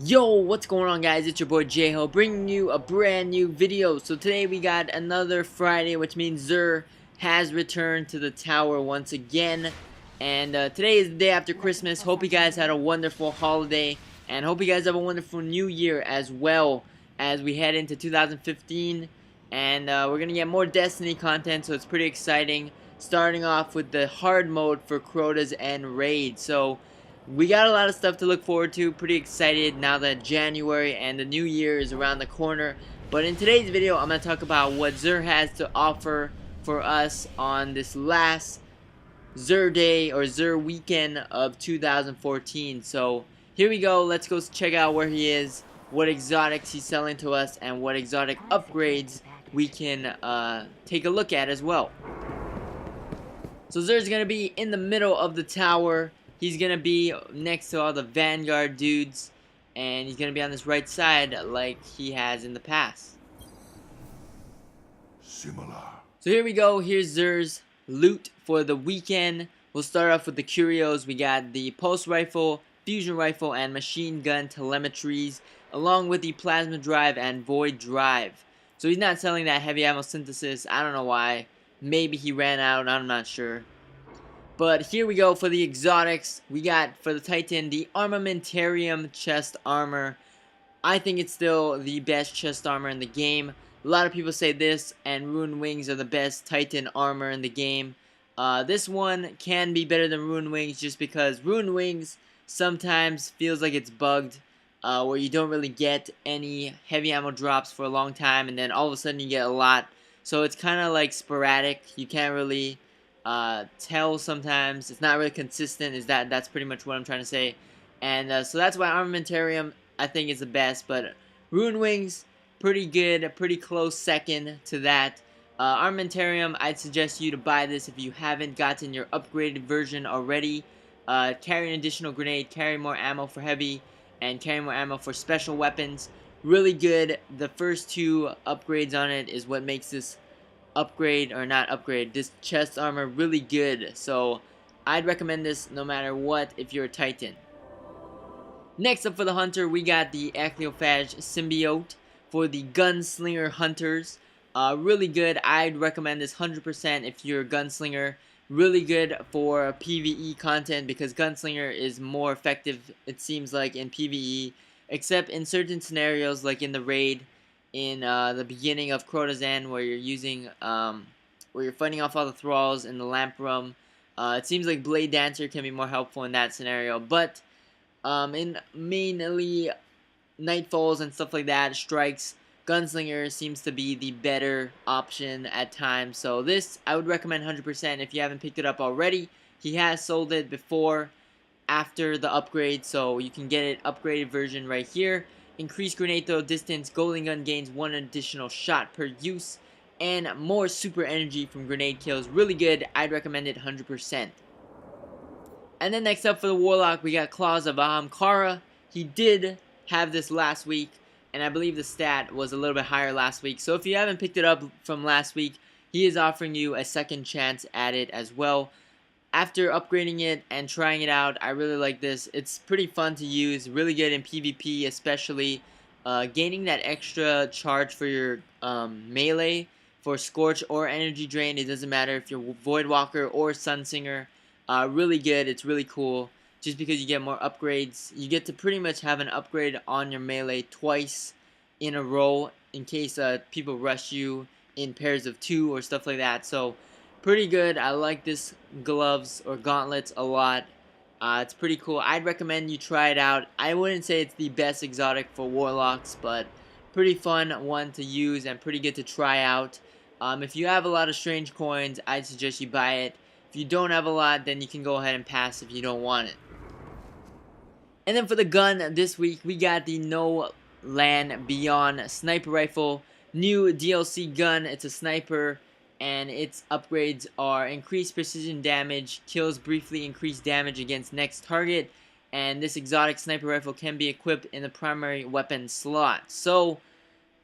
Yo, what's going on, guys? It's your boy J-Ho bringing you a brand new video. So today we got another Friday, which means Xur has returned to the tower once again. And today is the day after Christmas. Hope you guys had a wonderful holiday, and hope you guys have a wonderful new year as well as we head into 2015. And we're gonna get more Destiny content, so it's pretty exciting. Starting off with the hard mode for Crota's End Raid. So we got a lot of stuff to look forward to. Pretty excited now that January and the new year is around the corner. But in today's video, I'm going to talk about what Xur has to offer for us on this last Xur day or Xur weekend of 2014. So here we go. Let's go check out where he is, what exotics he's selling to us, and what exotic upgrades we can take a look at as well. So Xur's going to be in the middle of the tower. He's going to be next to all the Vanguard dudes, and he's going to be on this right side like he has in the past. Similar. So here we go. Here's Xur's loot for the weekend. We'll start off with the curios. We got the pulse rifle, fusion rifle, and machine gun telemetries, along with the plasma drive and void drive. So he's not selling that heavy ammo synthesis. I don't know why. Maybe he ran out. I'm not sure. But here we go for the exotics. We got, for the Titan, the Armamentarium chest armor. I think it's still the best chest armor in the game. A lot of people say this and Ruined Wings are the best Titan armor in the game. This one can be better than Ruined Wings just because Ruined Wings sometimes feels like it's bugged, where you don't really get any heavy ammo drops for a long time, and then all of a sudden you get a lot. So it's kind of like sporadic. You can't really tell sometimes. It's not really consistent. That's pretty much what I'm trying to say. And so that's why Armamentarium I think is the best. But Ruined Wings, pretty good, pretty close second to that. Armamentarium, I'd suggest you to buy this if you haven't gotten your upgraded version already. Carry an additional grenade, carry more ammo for heavy, and carry more ammo for special weapons. Really good. The first two upgrades on it is what makes this this chest armor really good. So I'd recommend this no matter what if you're a Titan. Next up for the Hunter, we got the Acleophage Symbiote for the Gunslinger Hunters. Really good. I'd recommend this 100% if you're a gunslinger. Really good for PvE content because Gunslinger is more effective, it seems like, in PvE, except in certain scenarios like in the raid, in the beginning of Crota's End, where you're using, where you're fighting off all the thralls in the lamp room. It seems like Blade Dancer can be more helpful in that scenario, but in mainly Nightfalls and stuff like that, strikes, Gunslinger seems to be the better option at times. So this, I would recommend 100% if you haven't picked it up already. He has sold it before, after the upgrade, so you can get it upgraded version right here. Increased grenade throw distance, golden gun gains 1 additional shot per use, and more super energy from grenade kills. Really good. I'd recommend it 100%. And then next up for the Warlock, we got Claws of Ahamkara. He did have this last week, and I believe the stat was a little bit higher last week. So if you haven't picked it up from last week, he is offering you a second chance at it as well. After upgrading it and trying it out, I really like this. It's pretty fun to use, really good in PvP especially. Gaining that extra charge for your melee for Scorch or Energy Drain, it doesn't matter if you're Voidwalker or Sunsinger. Really good, it's really cool. Just because you get more upgrades, you get to pretty much have an upgrade on your melee twice in a row in case people rush you in pairs of 2 or stuff like that. So pretty good. I like this gloves or gauntlets a lot. It's pretty cool. I'd recommend you try it out. I wouldn't say it's the best exotic for Warlocks, but pretty fun one to use and pretty good to try out. If you have a lot of strange coins, I'd suggest you buy it. If you don't have a lot, then you can go ahead and pass if you don't want it. And then for the gun this week, we got the No Land Beyond Sniper Rifle. New DLC gun. It's a sniper, and its upgrades are increased precision damage, kills briefly increased damage against next target, and this exotic sniper rifle can be equipped in the primary weapon slot. So,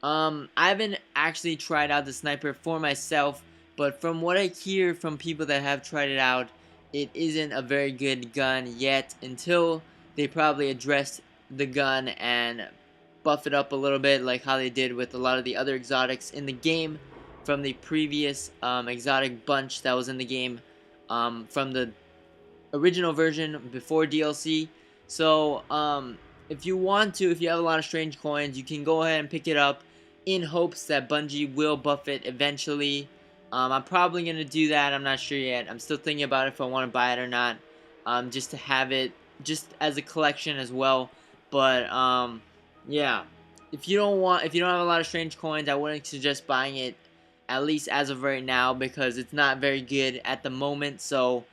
I haven't actually tried out the sniper for myself, but from what I hear from people that have tried it out, it isn't a very good gun yet until they probably address the gun and buff it up a little bit, like how they did with a lot of the other exotics in the game from the previous exotic bunch that was in the game from the original version before DLC. So if you want to, if you have a lot of strange coins, you can go ahead and pick it up in hopes that Bungie will buff it eventually. I'm probably going to do that. I'm not sure yet. I'm still thinking about if I want to buy it or not, just to have it just as a collection as well. But yeah, if you don't have a lot of strange coins, I wouldn't suggest buying it, at least as of right now, because it's not very good at the moment. So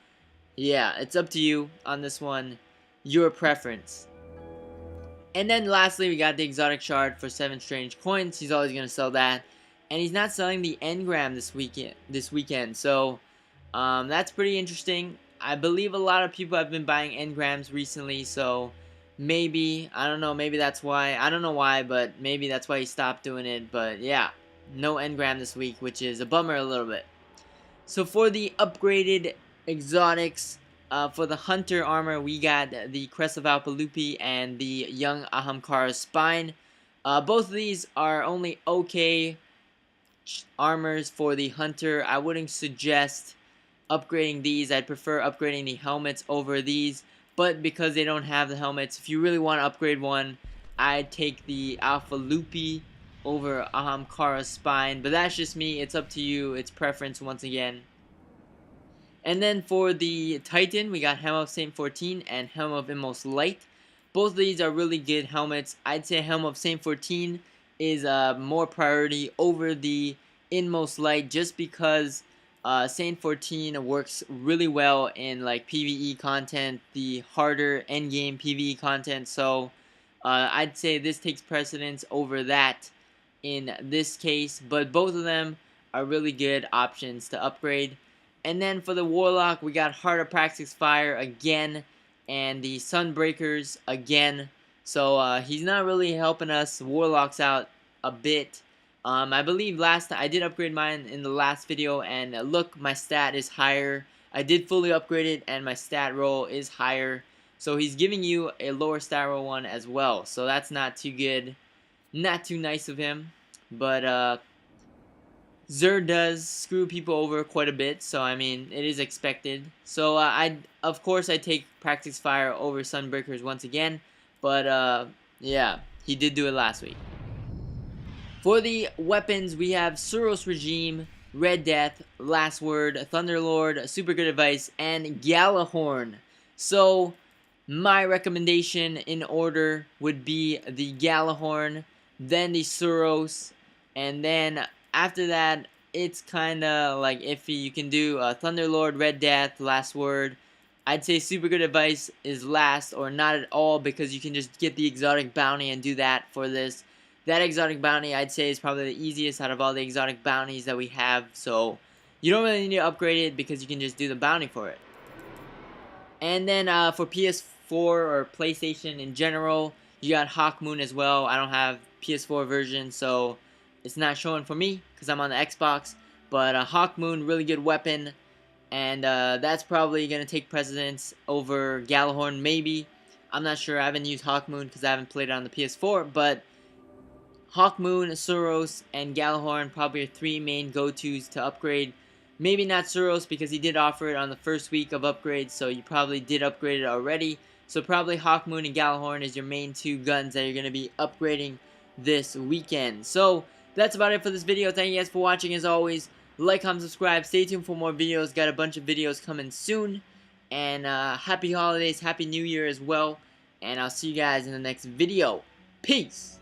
yeah, it's up to you on this one, your preference. And then lastly, we got the exotic shard for 7 strange coins. He's always going to sell that. And he's not selling the engram this weekend. So that's pretty interesting. I believe a lot of people have been buying engrams recently, so maybe, I don't know, maybe that's why. I don't know why, but maybe that's why he stopped doing it. But yeah, no engram this week, which is a bummer a little bit. So for the upgraded exotics, for the Hunter armor, we got the Crest of Alpalupi and the Young Ahamkara's Spine. Both of these are only okay armors for the Hunter. I wouldn't suggest upgrading these. I'd prefer upgrading the helmets over these, but because they don't have the helmets, if you really want to upgrade one, I'd take the Alpalupi over Ahamkara's Spine, but that's just me. It's up to you. It's preference once again. And then for the Titan, we got Helm of Saint 14 and Helm of Inmost Light. Both of these are really good helmets. I'd say Helm of Saint 14 is more priority over the Inmost Light, just because Saint 14 works really well in like PvE content, the harder endgame PvE content. So I'd say this takes precedence over that in this case. But both of them are really good options to upgrade. And then for the Warlock, we got Heart of Praxis Fire again, and the Sunbreakers again. So he's not really helping us Warlocks out a bit. I believe I did upgrade mine in the last video, and look, my stat is higher. I did fully upgrade it, and my stat roll is higher. So he's giving you a lower stat roll one as well. So that's not too good. Not too nice of him. But Xur does screw people over quite a bit, so I mean, it is expected. So of course I take Praxis Fire over Sunbreakers once again, but yeah, he did do it last week. For the weapons, we have Suros Regime, Red Death, Last Word, Thunderlord, Super Good Advice, and Gjallarhorn. So my recommendation in order would be the Gjallarhorn, then the Suros, and then after that, it's kind of like iffy. You can do Thunderlord, Red Death, Last Word. I'd say Super Good Advice is last or not at all, because you can just get the exotic bounty and do that for this. That exotic bounty, I'd say, is probably the easiest out of all the exotic bounties that we have. So you don't really need to upgrade it, because you can just do the bounty for it. And then for PS4 or PlayStation in general, you got Hawkmoon as well. I don't have PS4 version, so it's not showing for me because I'm on the Xbox. But Hawkmoon, really good weapon, and that's probably going to take precedence over Gjallarhorn, maybe. I'm not sure. I haven't used Hawkmoon because I haven't played it on the PS4, but Hawkmoon, Suros, and Gjallarhorn probably are 3 main go-tos to upgrade. Maybe not Suros, because he did offer it on the first week of upgrades, so you probably did upgrade it already. So probably Hawkmoon and Gjallarhorn is your main 2 guns that you're going to be upgrading this weekend. So that's about it for this video. Thank you guys for watching. As always, like, comment, subscribe. Stay tuned for more videos. Got a bunch of videos coming soon. And happy holidays, happy new year as well. And I'll see you guys in the next video. Peace!